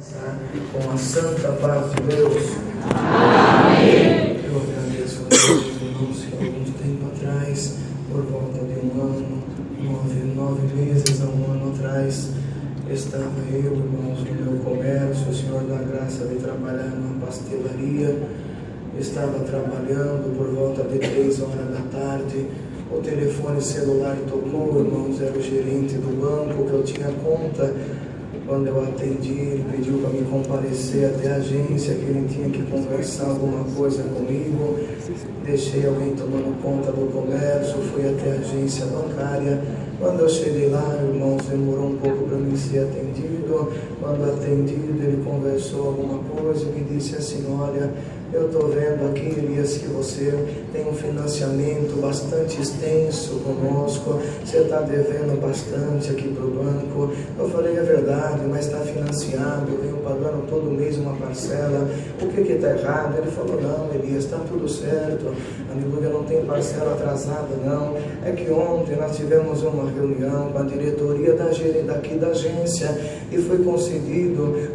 Com a santa paz de Deus. Amém. Eu agradeço a Deus, irmãos, que alguns tempo atrás, por volta de um ano, 9 meses a um ano atrás, estava eu, irmãos, no meu comércio, o Senhor da graça de trabalhar numa pastelaria. Estava trabalhando por volta de 3 horas da tarde. O telefone celular tocou, irmãos, era o gerente do banco que eu tinha conta. Quando eu atendi, ele pediu para me comparecer até a agência, que ele tinha que conversar alguma coisa comigo. Deixei alguém tomando conta do comércio, fui até a agência bancária. Quando eu cheguei lá, irmãos, demorou um pouco para mim ser atendido. Quando atendido, ele conversou alguma coisa e me disse assim: olha, eu estou vendo aqui, Elias, que você tem um financiamento bastante extenso conosco, você está devendo bastante aqui para o banco. Eu falei: é verdade, mas está financiado, eu venho pagando todo mês uma parcela, o que está errado? Ele falou: não, Elias, está tudo certo, aleluia, não tem parcela atrasada não. É que ontem nós tivemos uma reunião com a diretoria daqui da agência e foi concedido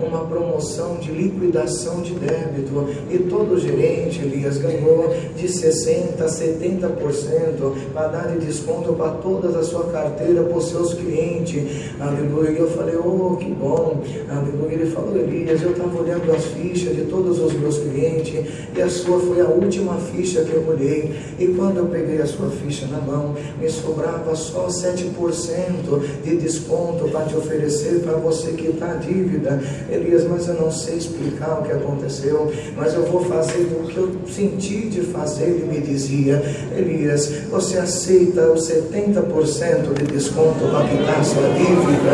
uma promoção de liquidação de débito, e todo gerente, Elias, ganhou de 60% a 70% para dar de desconto para toda a sua carteira, para os seus clientes, aleluia. E eu falei: oh, que bom, aleluia. Ele falou: Elias, eu estava olhando as fichas de todos os meus clientes e a sua foi a última ficha que eu olhei, e quando eu peguei a sua ficha na mão, me sobrava só 7% de desconto para te oferecer para você quitar a dívida. Elias, mas eu não sei explicar o que aconteceu, mas eu vou fazer o que eu senti de fazer. Ele me dizia: Elias, você aceita os 70% de desconto para quitar sua dívida?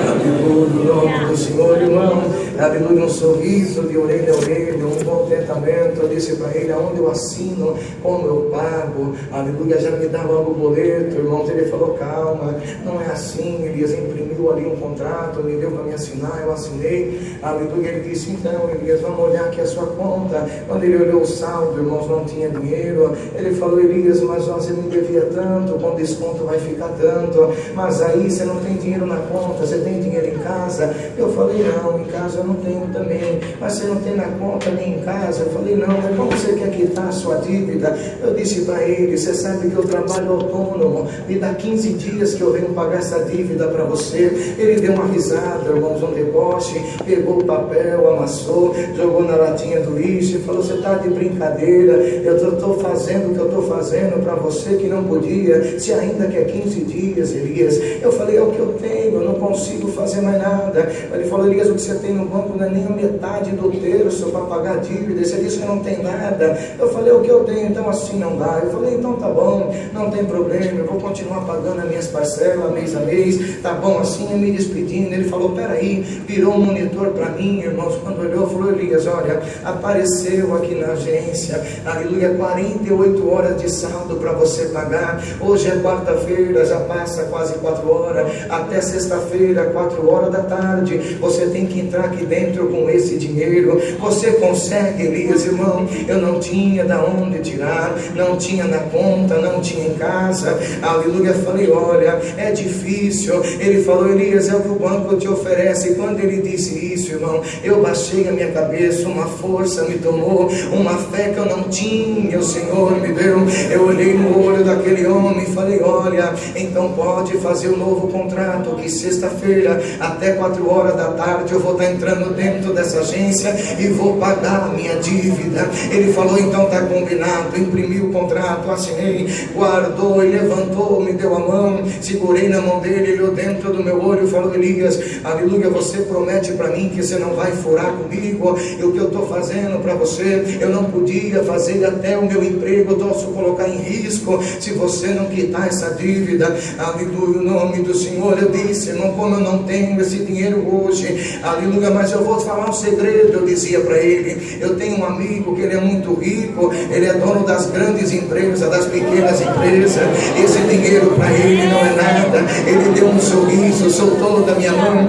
Aleluia, no nome do Senhor, irmão. Aleluia, um sorriso de orelha a orelha, um contentamento. Eu disse para ele: aonde eu assino, como eu pago? Aleluia, já me dá logo o boleto, irmãos. Ele falou: calma, não é assim. Elias imprimiu ali um contrato, me deu para me assinar, eu assinei. Aleluia, ele disse: então, Elias, vamos olhar aqui a sua conta. Quando ele olhou o saldo, irmãos, não tinha dinheiro. Ele falou: Elias, mas você me devia tanto, com desconto vai ficar tanto, mas aí você não tem dinheiro na conta, você tem dinheiro em casa? Eu falei: não, em casa eu não tenho também. Mas você não tem na conta nem em casa? Eu falei: não, mas como você quer quitar a sua dívida? Eu disse para ele: você sabe que eu trabalho autônomo, me dá 15 dias que eu venho pagar essa dívida para você. Ele deu uma risada, irmãos, um deboche, pegou o papel, amassou, jogou na latinha do lixo e falou: você está de brincadeira, eu estou fazendo o que eu estou fazendo para você que não podia, se ainda quer 15 dias, Elias. Eu falei: é o que eu tenho, eu não consigo fazer mais nada. Ele falou: Elias, o que você tem no banco não é nem a metade do terço para pagar a dívida, você disse que não tem nada. Eu falei: é o que eu tenho, então assim não dá. Eu falei: então tá bom, não tem problema, eu vou continuar pagando as minhas parcelas mês a mês, tá bom assim, eu me despedindo. Ele falou: peraí, virou um monitor para mim, irmãos, quando olhou, falou: Elias, olha, apareceu aqui na agência, aleluia, 48 horas de saldo para você pagar. Hoje é quarta-feira, já passa quase 4 horas, até sexta-feira, 4 horas da tarde, você tem que entrar aqui dentro com esse dinheiro. Você consegue, Elias, irmão? Eu não tinha da onde tirar, não tinha na conta, não tinha em casa, aleluia. Falei: olha, é difícil. Ele falou: Elias, é o que o banco te oferece. E quando ele disse isso, irmão, eu baixei a minha cabeça, uma força me tomou, uma fé que eu não tinha, o Senhor me deu. Eu olhei no olho daquele homem e falei: olha, então pode fazer um novo contrato, que sexta-feira até 4 horas da tarde eu vou estar entrando dentro dessa agência e vou pagar a minha dívida. Ele falou: então está combinado. Imprimiu o contrato, assinei, guardou e levantou, me deu a mão, segurei na mão dele, ele olhou dentro do meu olho e falou: Elias, aleluia, você promete para mim que você não vai furar comigo, e o que eu estou fazendo para você, eu não podia fazer até o meu emprego, eu posso colocar em risco se você não quitar essa dívida. Aleluia, o nome do Senhor. Eu disse: irmão, como eu não tenho esse dinheiro hoje, aleluia, mas eu vou te falar um segredo. Eu dizia para ele: eu tenho um amigo que ele é muito rico, ele é dono das grandes empresas, das pequenas empresas, esse dinheiro para ele não é nada. Ele deu um sorriso, soltou da minha mão.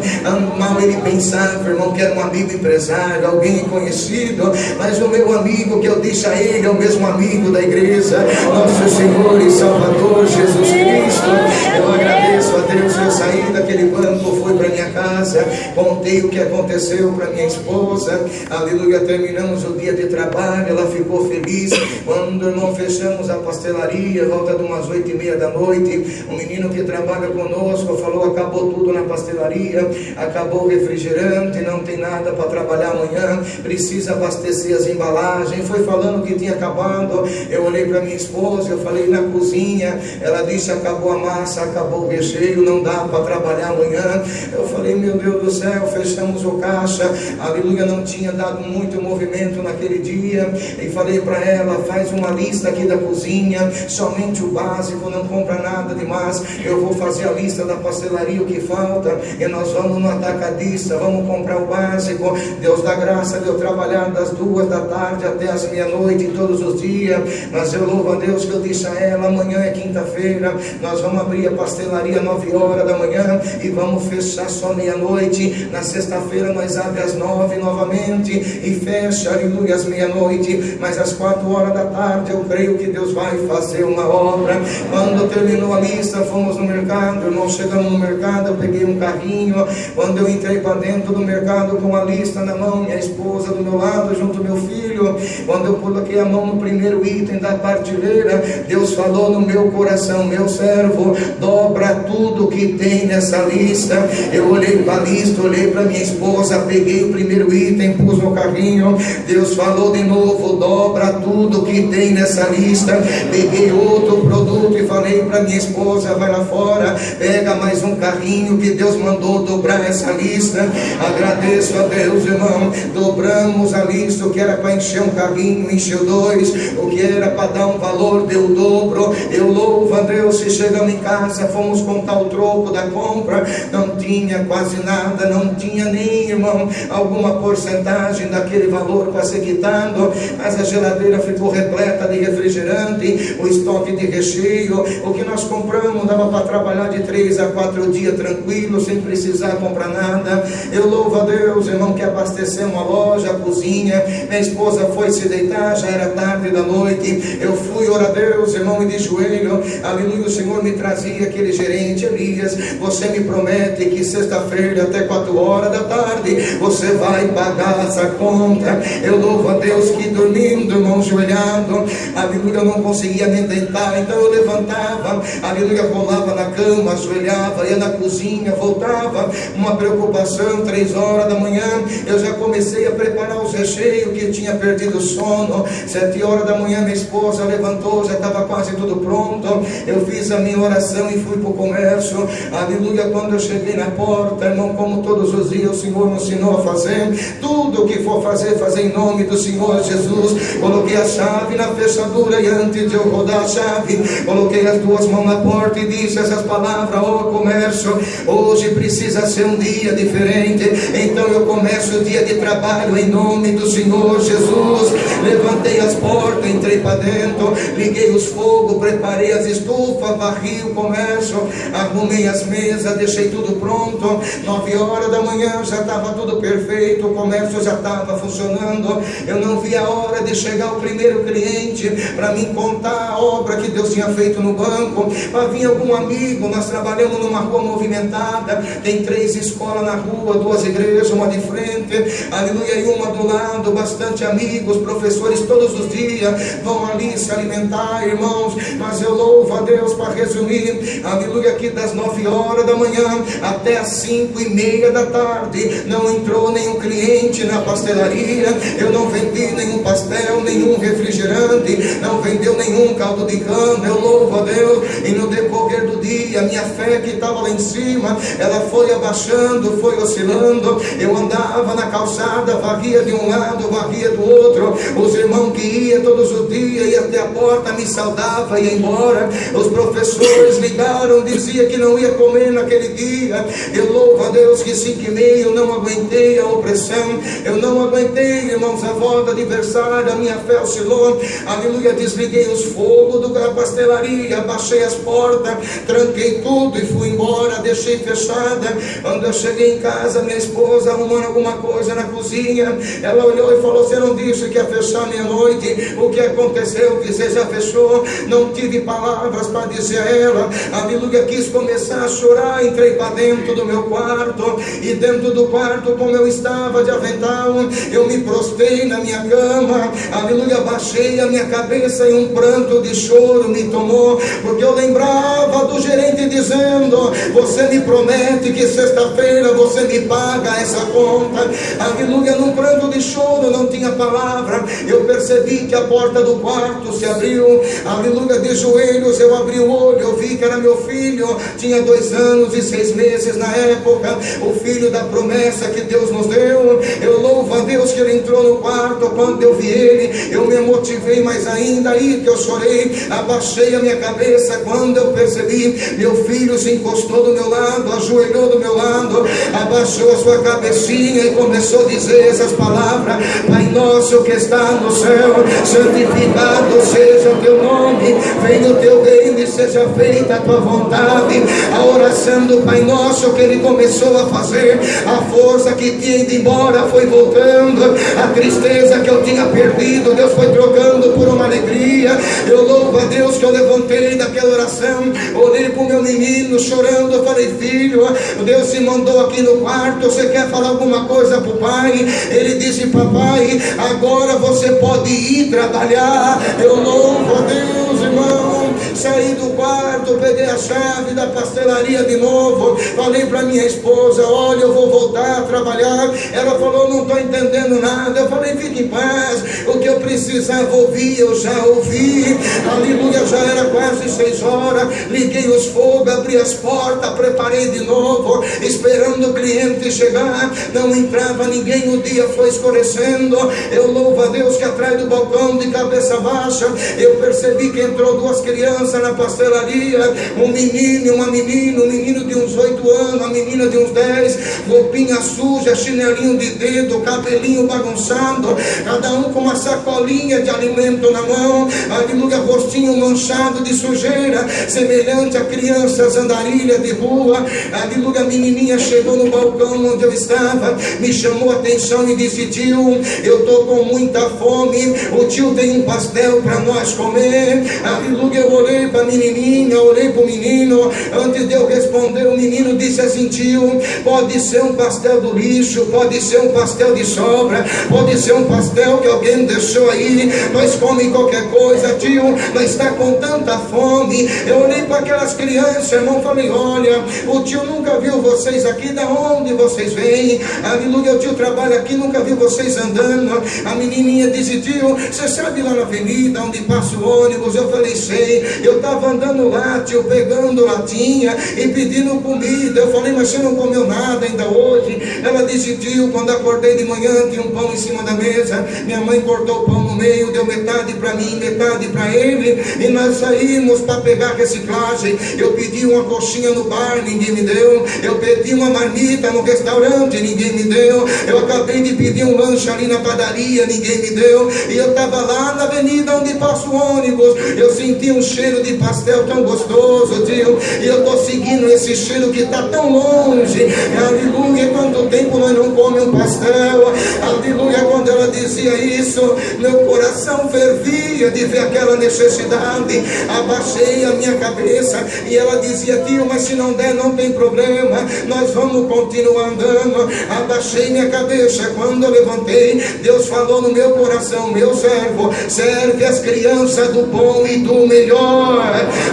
Mal ele pensava, irmão, que era um amigo empresário, alguém conhecido, mas Mas o meu amigo que eu disse a ele é o mesmo amigo da igreja, nosso Senhor e Salvador Jesus Cristo. Eu agradeço a Deus. Eu saí daquele banco, fui para minha casa, contei o que aconteceu para minha esposa, aleluia. Terminamos o dia de trabalho, ela ficou feliz. Quando não fechamos a pastelaria, volta de umas 8h30 da noite, um menino que trabalha conosco falou: acabou tudo na pastelaria, acabou o refrigerante, não tem nada para trabalhar amanhã, precisa abastecer as embalagens. Foi falando que tinha acabado. Eu olhei para minha esposa, eu falei: na cozinha. Ela disse: acabou a massa, acabou o recheio, não dá para trabalhar amanhã. Eu falei: meu Deus do céu. Fechamos o caixa, aleluia. Não tinha dado muito movimento naquele dia, e falei para ela: faz uma lista aqui da cozinha, somente o básico, não compra nada demais. Eu vou fazer a lista da pastelaria, o que falta, e nós vamos no atacadista, vamos comprar o básico. Deus dá graça de eu trabalhar das 2 da tarde até as meia-noite todos os dias, mas eu louvo a Deus que eu disse a ela: amanhã é quinta-feira, nós vamos abrir a pastelaria 9 horas da manhã e vamos fechar só meia-noite. Na sexta-feira nós abrimos às 9 novamente e fecha, aleluia, às meia-noite. Mas às 4 horas da tarde eu creio que Deus vai fazer uma obra. Quando terminou a lista, fomos no mercado. Nós chegamos no mercado, eu peguei um carrinho. Quando eu entrei para dentro do mercado com a lista na mão, minha esposa do meu lado, junto ao meu filho, quando eu coloquei a mão no primeiro item da prateleira, Deus falou no meu coração: meu servo, dobra tudo que tem nessa lista. Eu olhei para a lista, olhei para minha esposa, peguei o primeiro item, pus no carrinho. Deus falou de novo: dobra tudo que tem nessa lista. Peguei outro produto e falei para minha esposa: vai lá fora, pega mais um carrinho que Deus mandou dobrar essa lista. Agradeço a Deus, irmão. Dobramos a lista. O que era para encher um carrinho, encheu 2. O que era para dar um valor, deu o dobro. Eu louvo a Deus. Se chegamos em casa, fomos contar o troco da compra, não tinha quase nada, não tinha nem, irmão, alguma porcentagem daquele valor para ser quitado. Mas a geladeira ficou repleta de refrigerante, o estoque de recheio. O que nós compramos dava para trabalhar de 3 a 4 dias tranquilo, sem precisar comprar nada. Eu louvo a Deus, irmão, que abastecemos a loja, a cozinha. Minha esposa foi se deitar, já era tarde da noite. Eu fui orar a Deus, irmão, e de joelho, aleluia. O Senhor me trazia aquele gerente: Elias, você me promete que sexta-feira até 4 horas da tarde você vai pagar essa conta. Eu louvo a Deus que dormindo, irmão, joelhado, aleluia, eu não conseguia nem deitar. Então eu levantava, aleluia, rolava na cama, ajoelhava, ia na cozinha, voltava, uma preocupação. 3 horas da manhã eu já comecei a preparar os recheios, que tinha perdido o sono. 7 horas da manhã minha esposa levantou, já estava quase tudo pronto. Eu fiz a minha oração e fui para o comércio, aleluia. Quando eu cheguei na porta, irmão, como todos os dias o Senhor me ensinou a fazer, tudo o que for fazer, fazer em nome do Senhor Jesus. Coloquei a chave na fechadura, e antes de eu rodar a chave, coloquei as 2 mãos na porta e disse essas palavras: ó comércio, hoje precisa ser um dia diferente. Então eu começo o dia de trabalho em nome do Senhor Jesus. Levantei as portas, entrei para dentro, liguei os fogos, preparei as estufas, varri o comércio, arrumei as mesas, deixei tudo pronto. 9 horas da manhã já estava tudo perfeito, o comércio já estava funcionando. Eu não vi a hora de chegar o primeiro cliente para me contar a obra que Deus tinha feito no banco. Para vir algum amigo, nós trabalhamos numa rua movimentada, tem 3 escolas na rua, 2 igrejas, uma de frente, aleluia, e uma do lado. Bastante amigos, professores todos os dias vão ali se alimentar, irmãos. Mas eu louvo a Deus, para resumir, aleluia, que das 9 horas da manhã até as 5h30 da tarde não entrou nenhum cliente na pastelaria. Eu não vendi nenhum pastel, nenhum refrigerante, não vendeu nenhum caldo de cana. Eu louvo a Deus. E no decorrer do dia, minha fé que estava lá em cima, ela foi abaixando, foi oscilando. Eu andava na calçada, varria de um lado, varria do outro. Os irmãos que iam todos os dias, ia até a porta, me saudava e ia embora. Os professores ligaram, dizia que não ia comer naquele dia. Eu louvo a Deus que 5h30 eu não aguentei a opressão, eu não aguentei, irmãos, a volta de aniversário. A minha fé oscilou, aleluia. Desliguei os fogos da pastelaria, baixei as portas, tranquei tudo e fui embora, deixei fechada. Quando eu cheguei em casa, minha esposa arrumando alguma coisa na cozinha, ela olhou e falou: Você não disse que ia fechar meia-noite. O que aconteceu? Que você já fechou. Não tive palavras para dizer a ela. Aleluia, quis começar a chorar. Entrei para dentro do meu quarto, e dentro do quarto, como eu estava de avental, eu me prostrei na minha cama. Aleluia, baixei a minha cabeça e um pranto de choro me tomou, porque eu lembrava do gerente dizendo: você me promete que sexta-feira você me paga essa conta. Aleluia, num pranto de choro, não tinha palavra. Eu percebi que a porta do quarto se abriu. Aleluia, de joelhos eu abri o olho, eu vi que era meu filho. Tinha 2 anos e 6 meses na época, o filho da promessa que Deus nos deu. Eu louvo a Deus que ele entrou no quarto. Quando eu vi ele, eu me motivei mais ainda, aí que eu chorei, abaixei a minha cabeça. Quando eu percebi, meu filho se encostou do meu lado, ajoelhou do meu lado, abaixou a sua cabecinha e começou a dizer essas palavras: Pai nosso que está no céu, santificado seja o teu nome, venha o teu reino e seja feita a tua vontade. A oração do Pai Nosso que ele começou a fazer, a força que tinha ido embora foi voltando, a tristeza que eu tinha perdido, Deus foi trocando por uma alegria. Eu louvo a Deus que eu levantei daquela oração, olhei para o meu menino chorando, eu falei: filho, Deus se mandou aqui no quarto, você quer falar alguma coisa para o pai? Ele disse: papai, agora você pode ir trabalhar. Eu louvo a Deus, irmão. Saí do quarto, peguei a chave da pastelaria de novo, falei para minha esposa: olha, eu vou voltar a trabalhar. Ela falou: não estou entendendo nada. Eu falei: fique em paz, o que eu precisava ouvir eu já ouvi. Aleluia, já era quase 6 horas, liguei os fogos, abri as portas, preparei de novo, esperando o cliente chegar. Não entrava ninguém, o dia foi escurecendo. Eu louvo a Deus que atrás do balcão, de cabeça baixa, eu percebi que entrou 2 crianças na pastelaria, um menino e uma menina, um menino de uns 8 anos, uma menina de uns 10, roupinha suja, chinelinho de dedo, cabelinho bagunçado, cada um com uma sacolinha de alimento na mão. Aleluia, rostinho manchado de sujeira, semelhante a crianças andarilha de rua. Aleluia, a menininha chegou no balcão onde eu estava, me chamou a atenção e disse: tio, eu estou com muita fome, o tio tem um pastel para nós comer. Aleluia, eu olhei para a menininha, olhei para o menino. Antes de eu responder, o menino disse assim: tio, pode ser um pastel do lixo, pode ser um pastel de sobra, pode ser um pastel que alguém deixou aí, nós comemos qualquer coisa, tio, nós está com tanta fome. Eu olhei para aquelas crianças, irmão, falei: olha, o tio nunca viu vocês aqui, da onde vocês vêm? Aleluia, o tio trabalha aqui, nunca viu vocês andando. A menininha disse: tio, você sabe lá na avenida onde passa o ônibus? Eu falei: sei. Eu estava andando lá, tio, pegando latinha e pedindo comida. Eu falei: mas você não comeu nada ainda hoje? Ela disse: tio, quando acordei de manhã tinha um pão em cima da mesa, minha mãe cortou o pão no meio, deu metade para mim, metade para ele, e nós saímos para pegar reciclagem. Eu pedi uma coxinha no bar, ninguém me deu. Eu pedi uma marmita no restaurante, ninguém me deu. Eu acabei de pedir um lanche ali na padaria, ninguém me deu. E eu estava lá na avenida onde passa o ônibus, eu senti um cheiro de pastel tão gostoso, tio, e eu estou seguindo esse cheiro que está tão longe. Aleluia, quanto tempo nós não comemos um pastel? Aleluia, quando ela dizia isso, meu coração fervia de ver aquela necessidade. Abaixei a minha cabeça e ela dizia: tio, mas se não der não tem problema, nós vamos continuar andando. Abaixei minha cabeça, quando eu levantei, Deus falou no meu coração: meu servo, serve as crianças do bom e do melhor.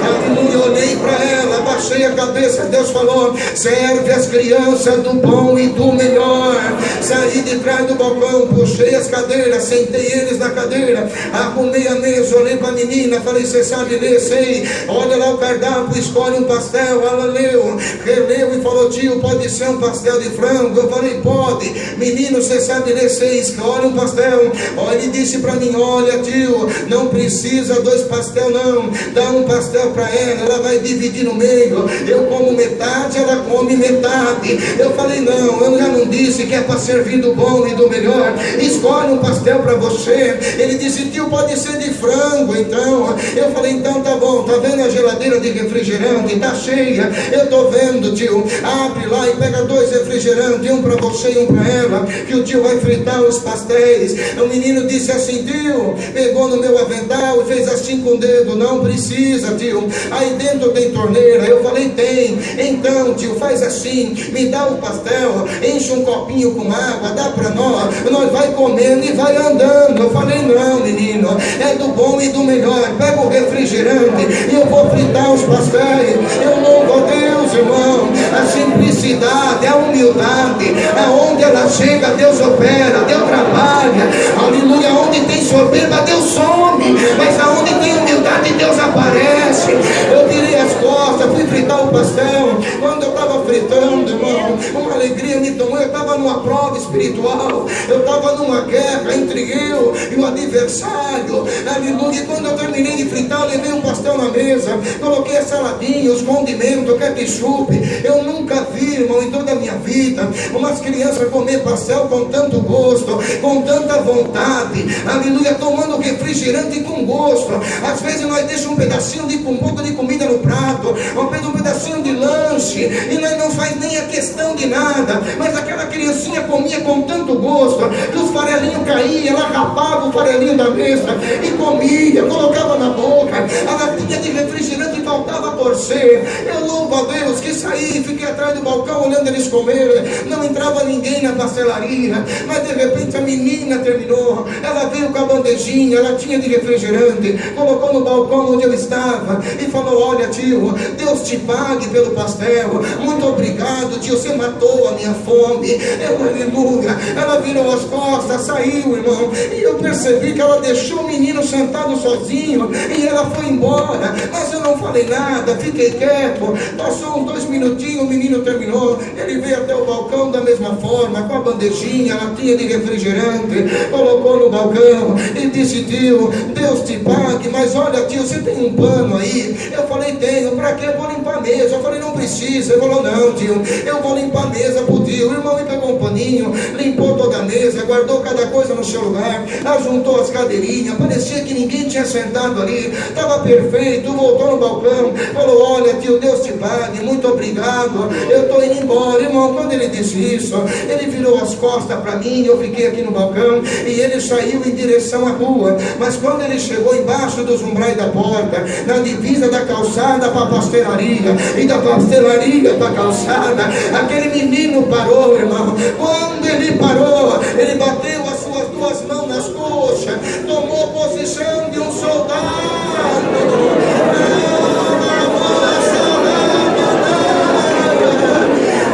Aleluia, olhei para ela, abaixei a cabeça, Deus falou: serve as crianças do bom e do melhor. Saí de trás do balcão, puxei as cadeiras, sentei eles na cadeira, arrumei a mesa, olhei para a menina, falei: você sabe ler? Sei. Olha lá o cardápio, escolhe um pastel. Ela leu, releu e falou: tio, pode ser um pastel de frango? Eu falei: pode. Menino, você sabe ler? Sei. Escolhe um pastel. Olha, ele disse para mim: olha, tio, não precisa 2 pastel não, dá um pastel para ela vai dividir no meio, eu como metade, ela come metade. Eu falei: não, eu já não disse que é para servir do bom e do melhor, escolhe escolhe um pastel para você. Ele disse: tio, pode ser de frango. Então eu falei: então tá bom. Tá vendo a geladeira de refrigerante? Tá cheia. Eu tô vendo, tio. Abre lá e pega 2 refrigerantes, um para você e um para ela, que o tio vai fritar os pastéis. O menino disse assim: tio, pegou no meu avental e fez assim com o dedo. Não precisa, tio. Aí dentro tem torneira. Eu falei: tem. Então, tio, faz assim, me dá o pastel, enche um copinho com água, dá para nós vai comendo e vai andando. Eu falei: não, menino, é do bom e do melhor. Pega o refrigerante e eu vou fritar os pastéis. Eu louvo a Deus, irmão. A simplicidade, a humildade, aonde ela chega, Deus opera, Deus trabalha. Aleluia. Onde tem soberba, Deus some, mas aonde tem humildade, Deus aparece. Eu virei as costas, fui fritar o pastel. Quando eu estava fritando, irmão, uma alegria me tomou. Eu estava numa prova espiritual, eu estava numa guerra entre eu e o adversário. Aleluia. E quando eu terminei de fritar, eu levei um pastel na mesa, coloquei a saladinha, os condimentos, o ketchup. Eu nunca vi, irmão, em toda a minha vida, umas crianças comer pastel com tanto gosto, com tanta vontade. Aleluia. Tomando refrigerante com gosto. Às vezes nós deixamos um pedacinho de um pouco de comida no prato, um pedacinho de lanche, e nós não faz nem a questão de nada. Mas aquela criancinha comia com tanto gosto que os farelinhos caíam, ela rapava o farelinho da mesa e comia, colocava na boca. A latinha de refrigerante faltava torcer. Eu louvo a Deus que saí, fiquei atrás do balcão olhando eles comerem. Não entrava ninguém na pastelaria, mas de repente a menina terminou. Ela veio com a bandejinha, ela tinha de refrigerante, colocou no balcão onde eu estava e falou: olha, tio, Deus te pague pelo pastel. Muito obrigado, tio, você matou a minha fome. Aleluia. Ela virou as costas, saiu, irmão, e eu percebi que ela deixou o menino sentado sozinho e ela foi embora. Mas eu não falei nada, fiquei quieto. Passou uns 2 minutinhos, o menino terminou. Ele veio até o balcão da mesma forma, com a bandejinha, a latinha de refrigerante, colocou no balcão e disse: tio, Deus te pague, mas olha, tio, você tem um pano aí? Eu falei: tenho. Pra quê? Eu vou limpar a mesa. Eu falei: não precisa. Ele falou: não, tio, eu vou limpar a mesa pro tio. O irmão me pegou um paninho, limpou toda a mesa, guardou cada coisa no seu lugar, ajuntou as cadeirinhas, parecia que ninguém tinha sentado ali, estava perfeito. Voltou no balcão, falou: olha, tio, Deus te pague, muito obrigado, eu estou indo embora. Irmão, quando ele disse isso, ele virou as costas para mim, eu fiquei aqui no balcão e ele saiu em direção à rua. Mas quando ele chegou embaixo dos umbrais da porta, na divisa da calçada para a pastelaria e da pastelaria para a calçada, aquele menino parou, irmão. Quando ele parou, ele bateu as suas 2 mãos nas coxas, tomou posição de um soldado.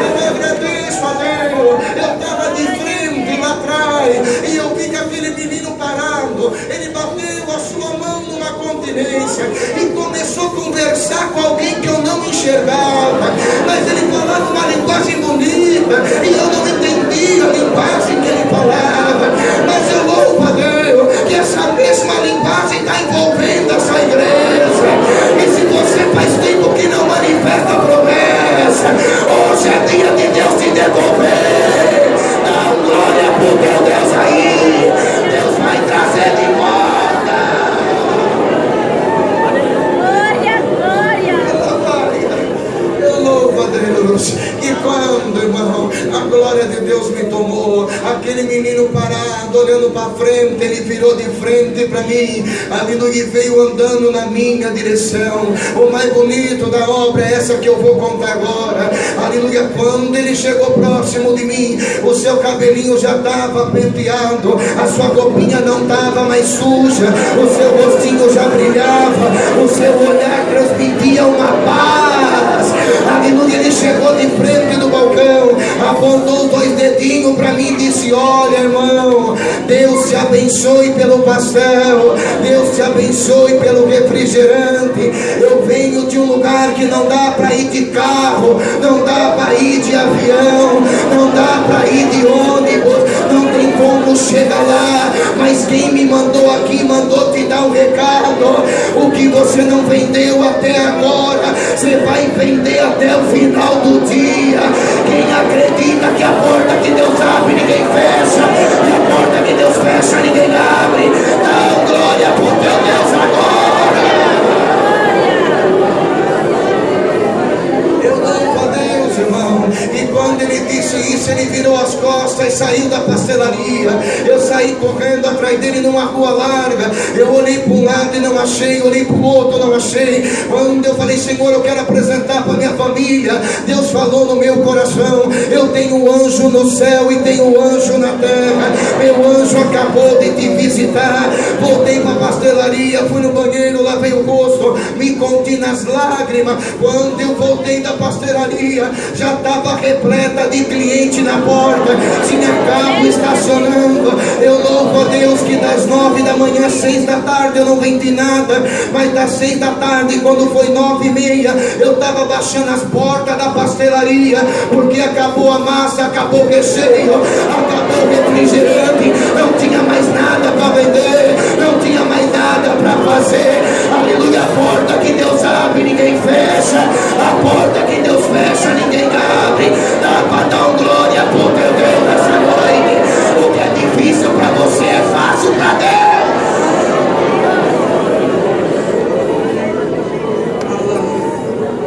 Eu agradeço a Deus. Eu estava de frente lá atrás e eu vi que aquele menino parado, ele bateu a sua mão numa continência e começou a conversar com alguém que eu não enxergava, mas ele falava uma linguagem bonita e eu não entendia a linguagem que ele falava. Mas eu louvo a Deus que essa mesma linguagem está envolvendo essa igreja. E se você faz tempo que não manifesta a promessa, hoje é dia de Deus te devolver. Dá glória pro teu Deus aí, Deus vai trazer de volta. Deus, e quando, irmão, a glória de Deus me tomou, aquele menino parado, olhando para frente, ele virou de frente para mim, aleluia, e veio andando na minha direção. O mais bonito da obra é essa que eu vou contar agora, aleluia. Quando ele chegou próximo de mim, o seu cabelinho já estava penteado, a sua roupinha não estava mais suja, o seu rostinho já brilhava, o seu olhar transmitia uma paz, aleluia. Ele chegou de frente do balcão, apontou 2 dedinhos para mim e disse: olha, irmão, Deus te abençoe pelo pastel, Deus te abençoe pelo refrigerante. Eu venho de um lugar que não dá para ir de carro, não dá para ir de avião, não dá para ir de ônibus, não tem como chegar lá, mas quem me mandou aqui mandou te dar um recado. O que você não vendeu até agora, você vai vender até o final do dia. Quem acredita que a porta que Deus abre ninguém fecha, e a porta que Deus fecha pastelaria. Eu saí correndo atrás dele numa rua larga. Eu olhei para um lado e não achei, olhei para o outro, não achei. Quando eu falei, Senhor, eu quero apresentar para minha família, Deus falou no meu coração: eu tenho um anjo no céu e tenho um anjo na terra. Meu anjo acabou de te visitar. Voltei para a pastelaria, fui no banheiro, lavei o rosto, me conti nas lágrimas. Quando eu voltei da pastelaria, já estava repleta de cliente na porta, tinha carro estacionando. Eu louvo a Deus que das 9 da manhã às 6 da tarde eu não vendi nada, mas das 6 da tarde, quando foi 9h30, eu estava baixando as portas da pastelaria, porque acabou a massa, acabou o recheio, acabou o refrigerante, não tinha mais nada para vender, não tinha mais nada para fazer. Aleluia. A porta que Deus abre, ninguém fecha. A porta que Deus fecha, ninguém abre. Dá para dar um glória por teu Deus nessa noite. O que é difícil para você é fácil para Deus.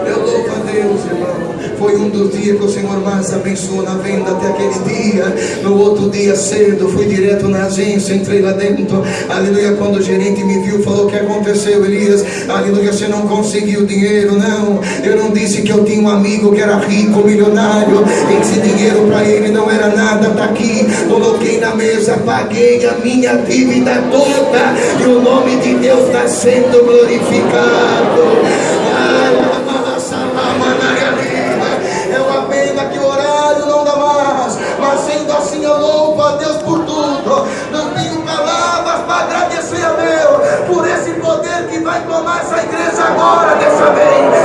Eu louvo a Deus, irmão. Foi um dos dias que o Senhor mais abençoou na venda até aquele dia. No outro dia cedo, fui direto na agência, entrei lá dentro. Aleluia. Quando o gerente me viu, falou: o que aconteceu, Elias? Aleluia, você não conseguiu dinheiro? Não, eu não disse que eu tinha um amigo que era rico, milionário. Esse dinheiro para ele não era nada. Está aqui, coloquei na mesa, paguei a minha dívida toda, e o nome de Deus está sendo glorificado. É uma pena que o horário não dá mais, mas sendo assim eu louvo a Deus por tudo. Não tenho palavras para agradecer a Deus por esse poder que vai tomar essa igreja agora, dessa vez.